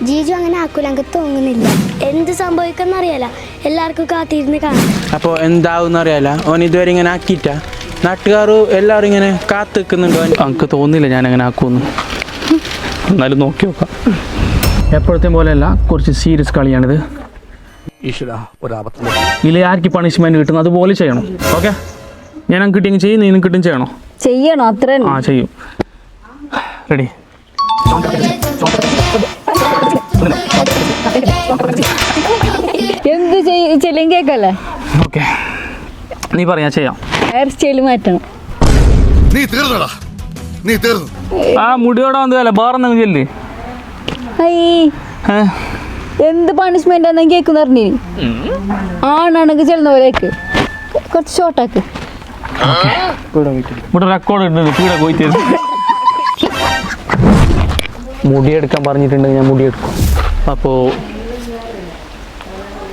ജീജു അങ്ങനെ ആക്കൂല, എനിക്ക് തോന്നുന്നില്ല. എന്ത് സംഭവിക്കുന്ന അറിയാല, എല്ലാവർക്കും കാത്തിരുന്ന് കാണാം. അപ്പോൾ എന്താവും അറിയാല, ഓൻ ഇതുവരെ ഇങ്ങനെ ആക്കിയിട്ടാ നാട്ടുകാർ എല്ലാവരും ഇങ്ങനെ കാത്തു നിൽക്കുന്നുണ്ടോ? എനിക്ക് തോന്നുന്നില്ല ഞാൻ അങ്ങനെ ആക്കുമെന്ന്. എന്നാലും നോക്കി നോക്കാം. എപ്പോഴത്തെയും പോലെയല്ല, കുറച്ച് സീരിയസ് കളിയാണിത്. ഇതിൽ ആർക്ക് പണിഷ്മെന്റ് കിട്ടുന്നു അതുപോലെ ചെയ്യണം. ഓക്കെ, ഞാൻ കിട്ടിയെങ്കിൽ ചെയ്യും, നീ കിട്ടും ചെയ്യണോ? ചെയ്യണോ? അത്ര ആ ചെയ്യും. റെഡി? എന്ത് ചെല്ലും കേക്കല്ലേ? ഓക്കെ, നീ പറയാ ചെയ്യാം. ഹെയർ സ്റ്റൈല് മാറ്റണം. ആ മുടിയോടെ വന്നതല്ലേ വേറെ ചെല്ല്. എന്ത് പണിഷ്മെന്റ് ആണെന്ന് കേൾക്കുന്ന പറഞ്ഞു. ആണാണെങ്കിൽ ചെല്ലുന്ന പോലേക്ക് കുറച്ച് ഷോർട്ടാക്ക്. ഇവിടെ റെക്കോർഡ് ഉണ്ട്, ഇവിടെ പോയിട്ട് മുടിയെടുക്കാൻ പറഞ്ഞിട്ടുണ്ടെങ്കിൽ ഞാൻ മുടിയെടുക്കും. അപ്പോൾ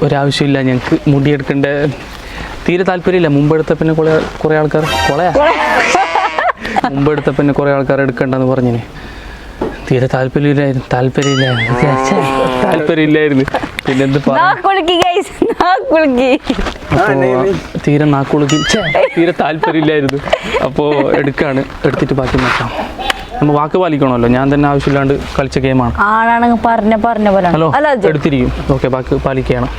ഒരാവശ്യമില്ല ഞങ്ങൾക്ക് മുടിയെടുക്കേണ്ട തീരെ താല്പര്യമില്ല. മുമ്പെടുത്ത പിന്നെ കുറേ ആൾക്കാർ മുമ്പെടുത്ത പിന്നെ കുറേ ആൾക്കാർ എടുക്കണ്ടെന്ന് പറഞ്ഞിന്. തീരെ താല്പര്യമില്ലായിരുന്നു. പിന്നെന്ത് തീരെ നാക്കുളുക്കി തീരെ താല്പര്യമില്ലായിരുന്നു. അപ്പോൾ എടുത്തിട്ട് ബാക്കി നോക്കാം. നമ്മൾ വാക്ക് പാലിക്കണമല്ലോ. ഞാൻ തന്നെ ആവശ്യമില്ലാണ്ട് കളിച്ച ഗെയിമാണ്. ആണാണെങ്കിൽ പറഞ്ഞ പോലെ ഹലോ എടുത്തിരിക്കും. ഓക്കെ, ബാക്കി പാലിക്കണം.